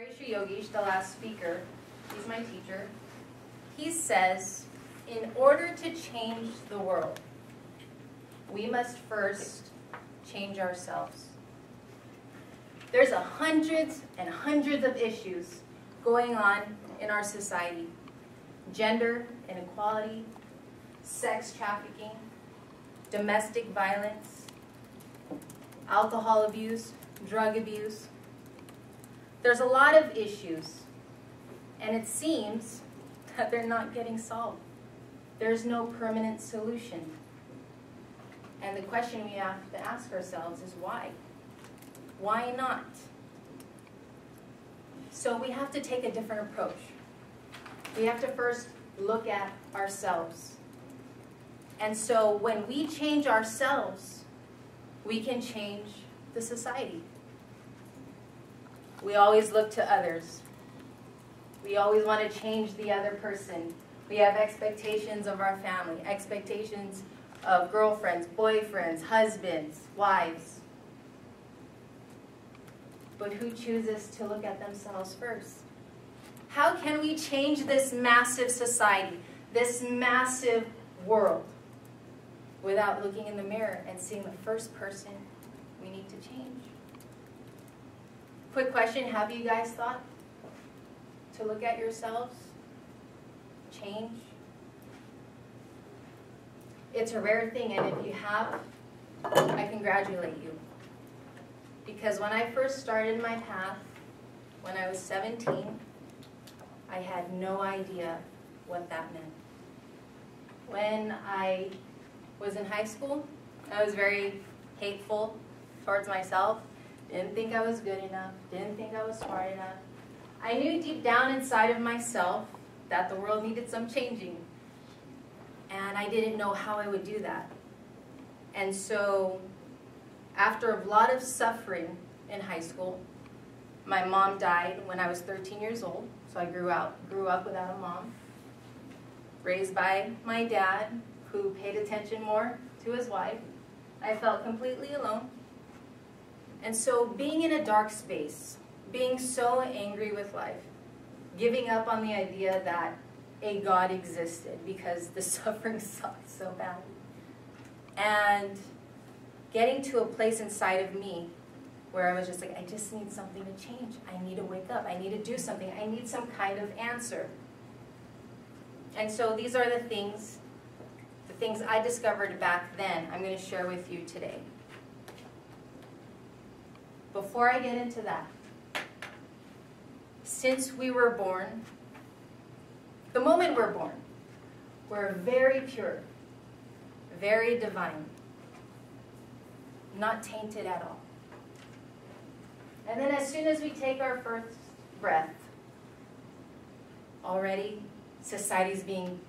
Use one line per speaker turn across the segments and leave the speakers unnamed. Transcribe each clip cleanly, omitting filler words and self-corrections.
Acharya Shree Yogeesh, the last speaker, he's my teacher, he says, in order to change the world, we must first change ourselves. There's hundreds and hundreds of issues going on in our society. Gender inequality, sex trafficking, domestic violence, alcohol abuse, drug abuse. There's a lot of issues, and it seems that they're not getting solved. There's no permanent solution. And the question we have to ask ourselves is why? Why not? So we have to take a different approach. We have to first look at ourselves. And so when we change ourselves, we can change the society. We always look to others. We always want to change the other person. We have expectations of our family, expectations of girlfriends, boyfriends, husbands, wives. But who chooses to look at themselves first? How can we change this massive society, this massive world, without looking in the mirror and seeing the first person we need to change? Quick question, have you guys thought to look at yourselves, change? It's a rare thing, and if you have, I congratulate you. Because when I first started my path, when I was 17, I had no idea what that meant. When I was in high school, I was very hateful towards myself. Didn't think I was good enough, didn't think I was smart enough. I knew deep down inside of myself that the world needed some changing. And I didn't know how I would do that. And so, after a lot of suffering in high school, my mom died when I was 13 years old, so I grew up without a mom, raised by my dad, who paid attention more to his wife. I felt completely alone. And so being in a dark space, being so angry with life, giving up on the idea that a God existed because the suffering sucked so bad, and getting to a place inside of me where I was just like, I just need something to change. I need to wake up. I need to do something. I need some kind of answer. And so these are the things I discovered back then I'm going to share with you today. Before I get into that, since we were born, the moment we're born, we're very pure, very divine, not tainted at all. And then as soon as we take our first breath, already society's being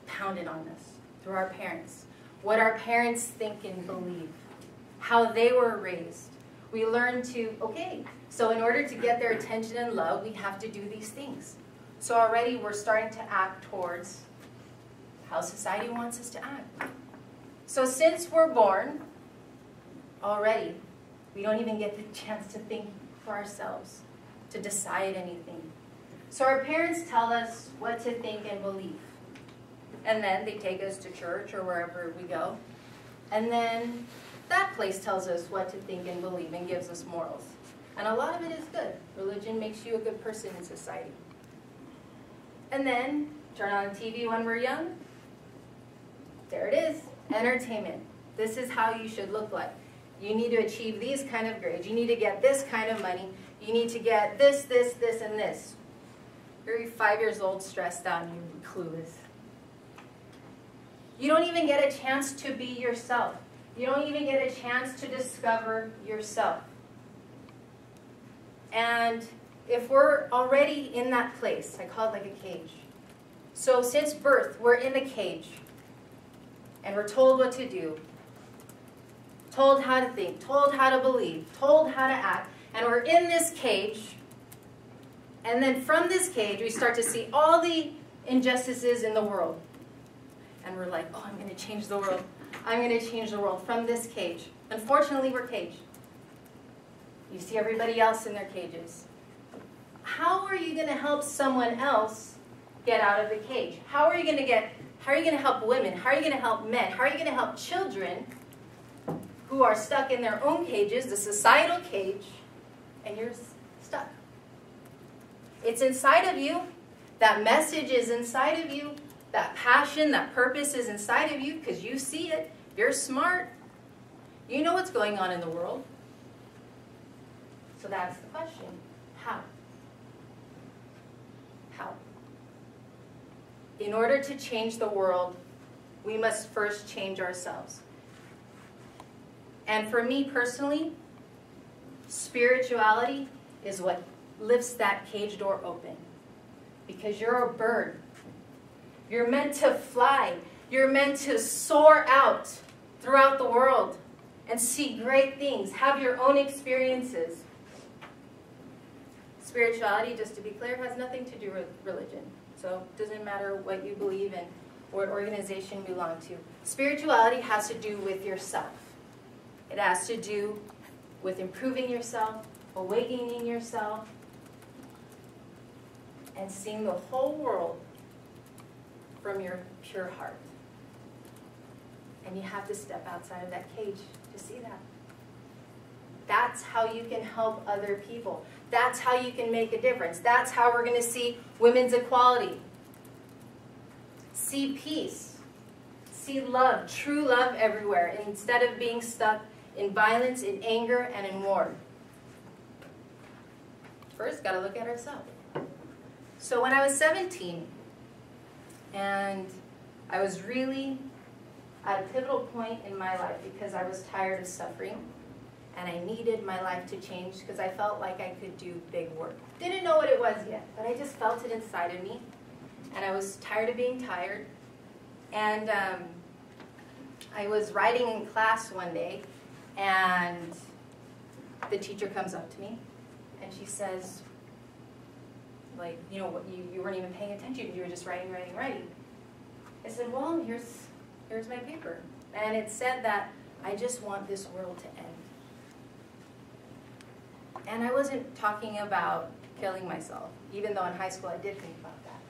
pounded on us through our parents. What our parents think and believe, how they were raised. We learn to, okay, so in order to get their attention and love, we have to do these things. So already we're starting to act towards how society wants us to act. So since we're born, already, we don't even get the chance to think for ourselves, to decide anything. So our parents tell us what to think and believe. And then they take us to church or wherever we go. And then that place tells us what to think and believe and gives us morals. And a lot of it is good. Religion makes you a good person in society. And then, turn on TV when we're young. There it is, entertainment. This is how you should look like. You need to achieve these kind of grades. You need to get this kind of money. You need to get this, this, this, and this. You're 5 years old, stressed out, and you're clueless. You don't even get a chance to be yourself. You don't even get a chance to discover yourself. And if we're already in that place, I call it like a cage. So since birth, we're in the cage. And we're told what to do. Told how to think. Told how to believe. Told how to act. And we're in this cage. And then from this cage, we start to see all the injustices in the world. And we're like, oh, I'm going to change the world. I'm going to change the world from this cage. Unfortunately, we're caged. You see everybody else in their cages. how are you going to help someone else get out of the cage? How are you going to help women? How are you going to help men? How are you going to help children who are stuck in their own cages, the societal cage, and you're stuck? It's inside of you. That message is inside of you. That passion, that purpose is inside of you because you see it. You're smart. You know what's going on in the world. So that's the question. How? How? In order to change the world, we must first change ourselves. And for me personally, spirituality is what lifts that cage door open. Because you're a bird. You're meant to fly. You're meant to soar out throughout the world and see great things. Have your own experiences. Spirituality, just to be clear, has nothing to do with religion. So it doesn't matter what you believe in or what organization you belong to. Spirituality has to do with yourself. It has to do with improving yourself, awakening yourself, and seeing the whole world from your pure heart. And you have to step outside of that cage to see that. That's how you can help other people. That's how you can make a difference. That's how we're going to see women's equality. See peace. See love, true love everywhere, instead of being stuck in violence, in anger, and in war. First, got to look at ourselves. So when I was 17, and I was really at a pivotal point in my life because I was tired of suffering, and I needed my life to change because I felt like I could do big work. Didn't know what it was yet, but I just felt it inside of me, and I was tired of being tired. And I was writing in class one day, and the teacher comes up to me, and she says, like, you know, you weren't even paying attention. You were just writing. I said, well, here's my paper. And it said that I just want this world to end. And I wasn't talking about killing myself, even though in high school I did think about that.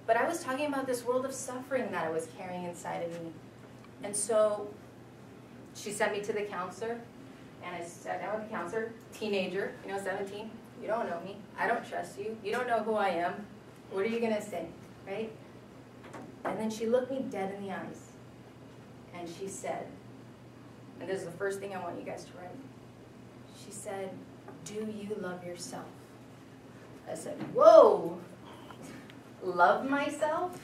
But I was talking about this world of suffering that I was carrying inside of me. And so she sent me to the counselor, and I sat down with the counselor, teenager, 17. You don't know me. I don't trust you. You don't know who I am. What are you going to say, right? And then she looked me dead in the eyes. And she said, and this is the first thing I want you guys to write. She said, do you love yourself? I said, whoa, love myself?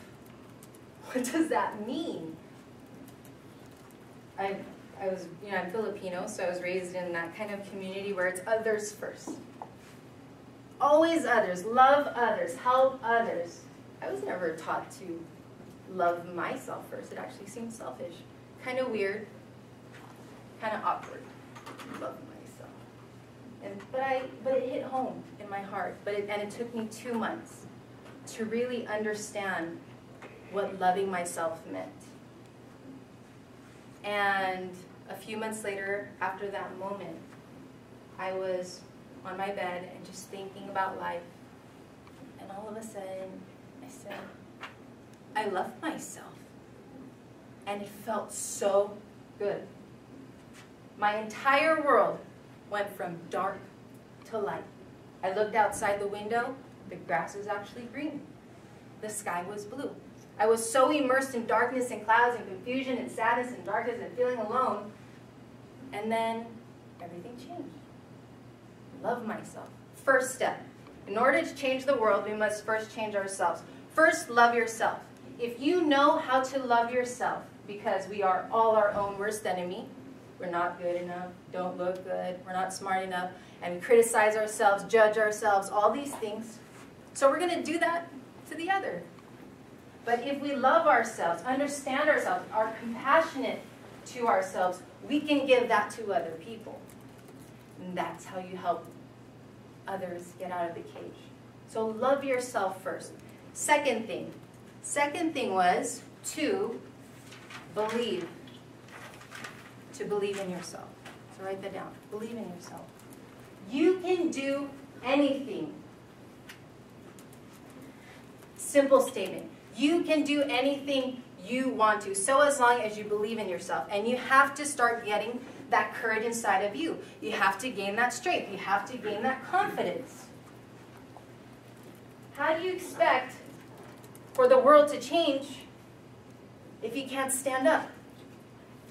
What does that mean? I was, I'm Filipino, so I was raised in that kind of community where it's others first. Always others, love others, help others. I was never taught to love myself first. It actually seemed selfish. Kind of weird, kind of awkward. Love myself. But it hit home in my heart. And it took me 2 months to really understand what loving myself meant. And a few months later, after that moment, I was on my bed and just thinking about life. And all of a sudden, I said, I love myself. And it felt so good. My entire world went from dark to light. I looked outside the window. The grass was actually green. The sky was blue. I was so immersed in darkness and clouds and confusion and sadness and darkness and feeling alone. And then everything changed. Love myself. First step. In order to change the world, we must first change ourselves. First, love yourself. If you know how to love yourself, because we are all our own worst enemy, we're not good enough, don't look good, we're not smart enough, and we criticize ourselves, judge ourselves, all these things. So we're going to do that to the other. But if we love ourselves, understand ourselves, are compassionate to ourselves, we can give that to other people. And that's how you help others get out of the cage. So love yourself first. Second thing was to believe. To believe in yourself. So write that down. Believe in yourself. You can do anything Simple statement. You can do anything you want to, so as long as you believe in yourself. And you have to start getting that courage inside of you. You have to gain that strength. You have to gain that confidence. How do you expect for the world to change if you can't stand up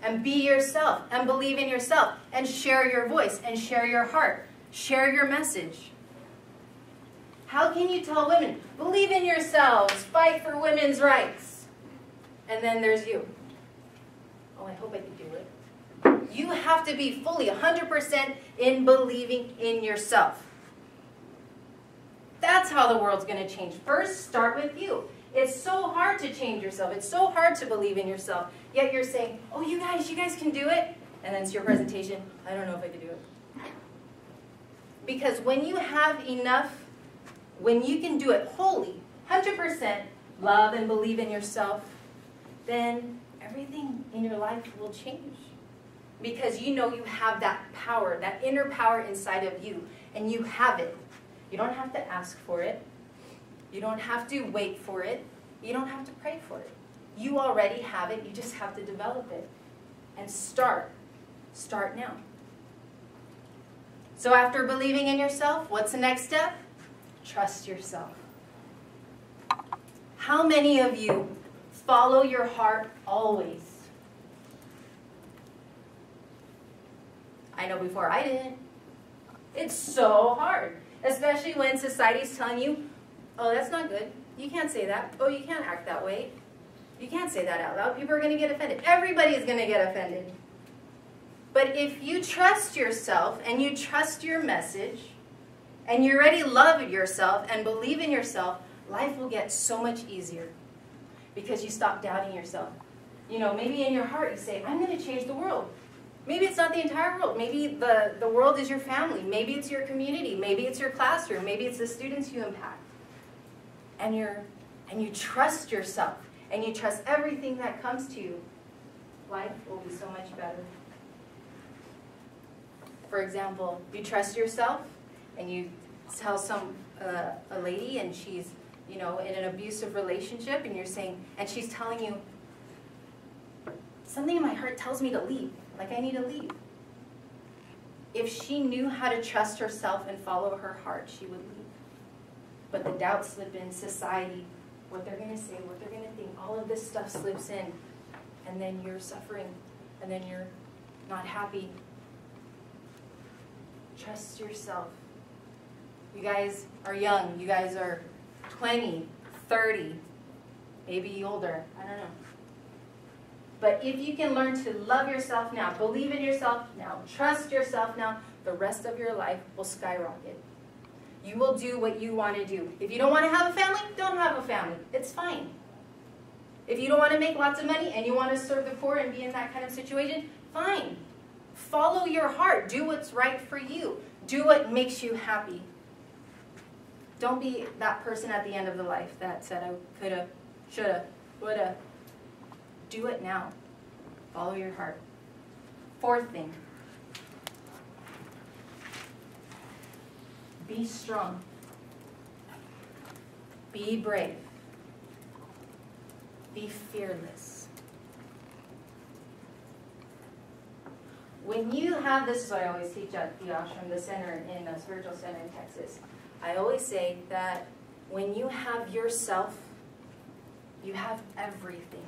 and be yourself and believe in yourself and share your voice and share your heart, share your message? How can you tell women, believe in yourselves, fight for women's rights, and then there's you? Oh, I hope I can do it. You have to be fully 100% in believing in yourself. That's how the world's going to change. First, start with you. It's so hard to change yourself. It's so hard to believe in yourself. Yet you're saying, oh, you guys can do it. And then it's your presentation. I don't know if I can do it. Because when you have enough, when you can do it wholly, 100% love and believe in yourself, then everything in your life will change. Because you know you have that power, that inner power inside of you. And you have it. You don't have to ask for it. You don't have to wait for it. You don't have to pray for it. You already have it. You just have to develop it. And start. Start now. So after believing in yourself, what's the next step? Trust yourself. How many of you follow your heart always? I know before I didn't. It's so hard. Especially when society's telling you, oh, that's not good. You can't say that. Oh, you can't act that way. You can't say that out loud. People are going to get offended. Everybody's going to get offended. But if you trust yourself and you trust your message and you already love yourself and believe in yourself, life will get so much easier because you stop doubting yourself. You know, maybe in your heart you say, I'm going to change the world. Maybe it's not the entire world. Maybe the world is your family. Maybe it's your community. Maybe it's your classroom. Maybe it's the students you impact. And you trust yourself. And you trust everything that comes to you. Life will be so much better. For example, you trust yourself and you tell a lady and she's, you know, in an abusive relationship and you're saying, and she's telling you, something in my heart tells me to leave. Like I need to leave. If she knew how to trust herself and follow her heart, she would leave. But the doubts slip in, society, what they're going to say, what they're going to think, all of this stuff slips in. And then you're suffering. And then you're not happy. Trust yourself. You guys are young. You guys are 20, 30, maybe older. I don't know. But if you can learn to love yourself now, believe in yourself now, trust yourself now, the rest of your life will skyrocket. You will do what you want to do. If you don't want to have a family, don't have a family. It's fine. If you don't want to make lots of money and you want to serve the poor and be in that kind of situation, fine. Follow your heart. Do what's right for you. Do what makes you happy. Don't be that person at the end of the life that said, I coulda, shoulda, woulda. Do it now. Follow your heart. Fourth thing. Be strong. Be brave. Be fearless. When you have, this is what I always teach at the ashram, the center in the spiritual center in Texas. I always say that when you have yourself, you have everything.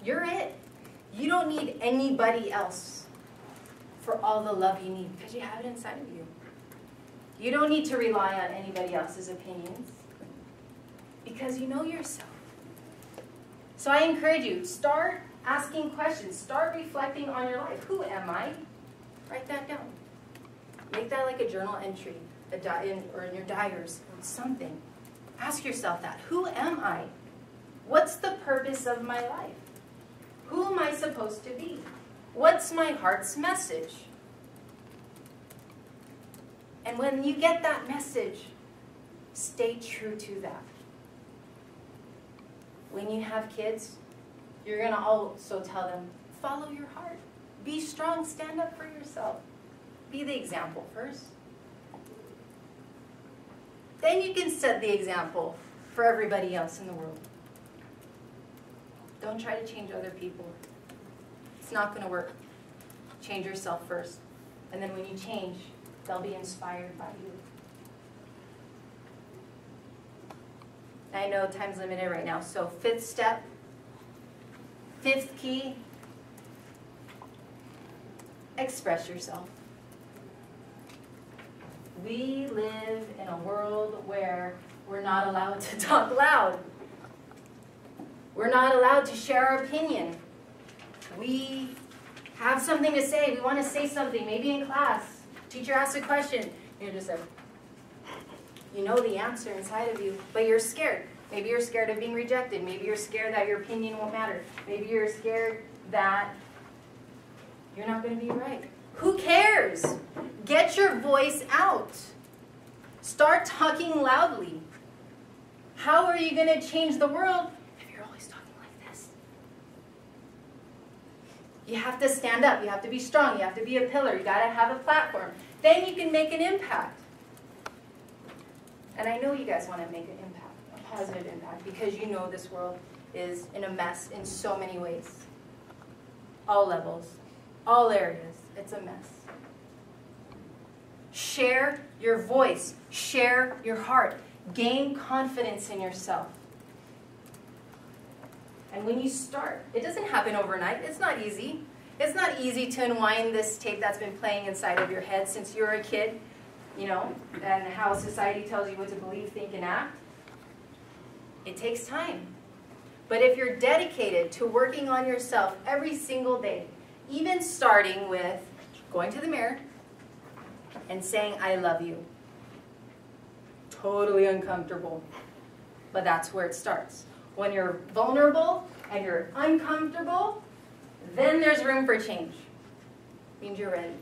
You're it. You don't need anybody else for all the love you need because you have it inside of you. You don't need to rely on anybody else's opinions because you know yourself. So I encourage you, start asking questions. Start reflecting on your life. Who am I? Write that down. Make that like a journal entry or in your diaries or something. Ask yourself that. Who am I? What's the purpose of my life? Who am I supposed to be? What's my heart's message? And when you get that message, stay true to that. When you have kids, you're going to also tell them, follow your heart. Be strong. Stand up for yourself. Be the example first. Then you can set the example for everybody else in the world. Don't try to change other people. It's not going to work. Change yourself first. And then when you change, they'll be inspired by you. I know time's limited right now, so fifth step, fifth key, express yourself. We live in a world where we're not allowed to talk loud. We're not allowed to share our opinion. We have something to say. We want to say something, maybe in class. Teacher asks a question. You're just like, you know the answer inside of you, but you're scared. Maybe you're scared of being rejected. Maybe you're scared that your opinion won't matter. Maybe you're scared that you're not going to be right. Who cares? Get your voice out. Start talking loudly. How are you going to change the world if you're always talking like this? You have to stand up. You have to be strong. You have to be a pillar. You got to have a platform. Then you can make an impact. And I know you guys want to make an impact, a positive impact, because you know this world is in a mess in so many ways. All levels, all areas, it's a mess. Share your voice, share your heart, gain confidence in yourself. And when you start, it doesn't happen overnight, it's not easy. It's not easy to unwind this tape that's been playing inside of your head since you were a kid. You know, and how society tells you what to believe, think, and act. It takes time. But if you're dedicated to working on yourself every single day, even starting with going to the mirror and saying, I love you. Totally uncomfortable, but that's where it starts. When you're vulnerable and you're uncomfortable, then there's room for change. It means you're ready,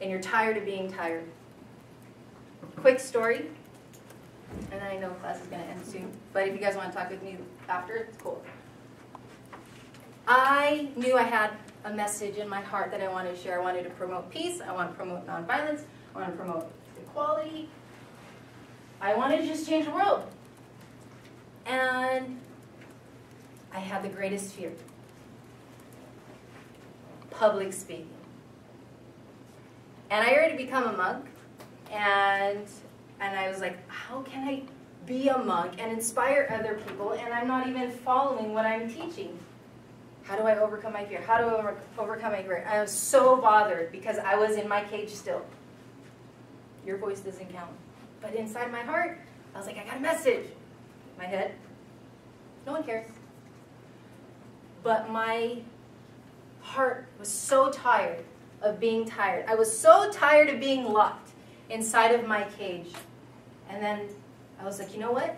and you're tired of being tired. Quick story, and I know class is going to end soon, but if you guys want to talk with me after, it's cool. I knew I had a message in my heart that I wanted to share. I wanted to promote peace. I want to promote nonviolence. I want to promote equality. I wanted to just change the world. And I had the greatest fear. Public speaking. And I already become a monk. And I was like, how can I be a monk and inspire other people and I'm not even following what I'm teaching? How do I overcome my fear? How do I overcome my fear? I was so bothered because I was in my cage still. Your voice doesn't count. But inside my heart, I was like, I got a message. My head, no one cares. But my heart was so tired of being tired. I was so tired of being locked inside of my cage. And then I was like, you know what?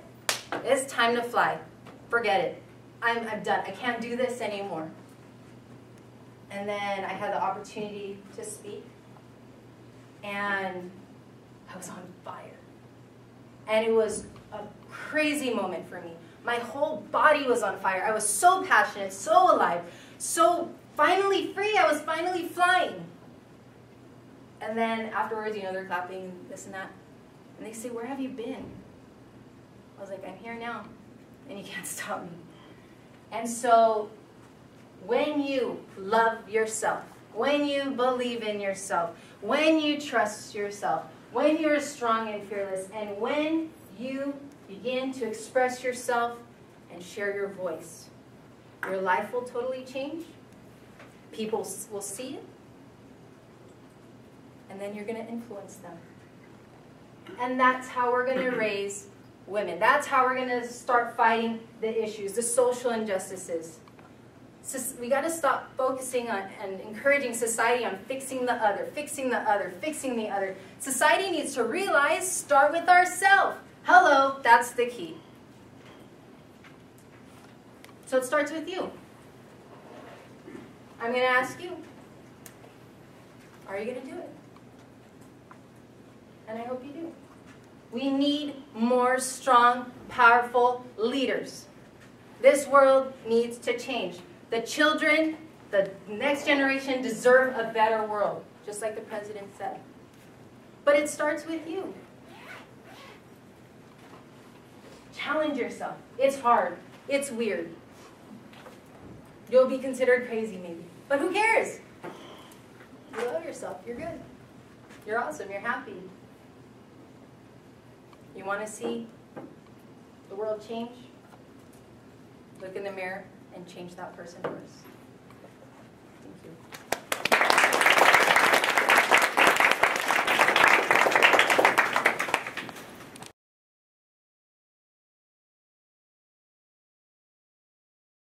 It's time to fly. Forget it. I'm done. I can't do this anymore. And then I had the opportunity to speak. And I was on fire. And it was a crazy moment for me. My whole body was on fire. I was so passionate, so alive, so finally free. I was finally flying. And then afterwards, you know, they're clapping and this and that. And they say, where have you been? I was like, I'm here now. And you can't stop me. And so when you love yourself, when you believe in yourself, when you trust yourself, when you're strong and fearless, and when you begin to express yourself and share your voice, your life will totally change. People will see it. And then you're going to influence them. And that's how we're going to raise women. That's how we're going to start fighting the issues, the social injustices. So we got to stop focusing on and encouraging society on fixing the other, fixing the other, fixing the other. Society needs to realize, start with ourselves. Hello, that's the key. So it starts with you. I'm going to ask you, are you going to do it? And I hope you do. We need more strong, powerful leaders. This world needs to change. The children, the next generation deserve a better world, just like the president said. But it starts with you. Challenge yourself. It's hard. It's weird. You'll be considered crazy maybe. But who cares? You love yourself. You're good. You're awesome. You're happy. You want to see the world change? Look in the mirror and change that person first.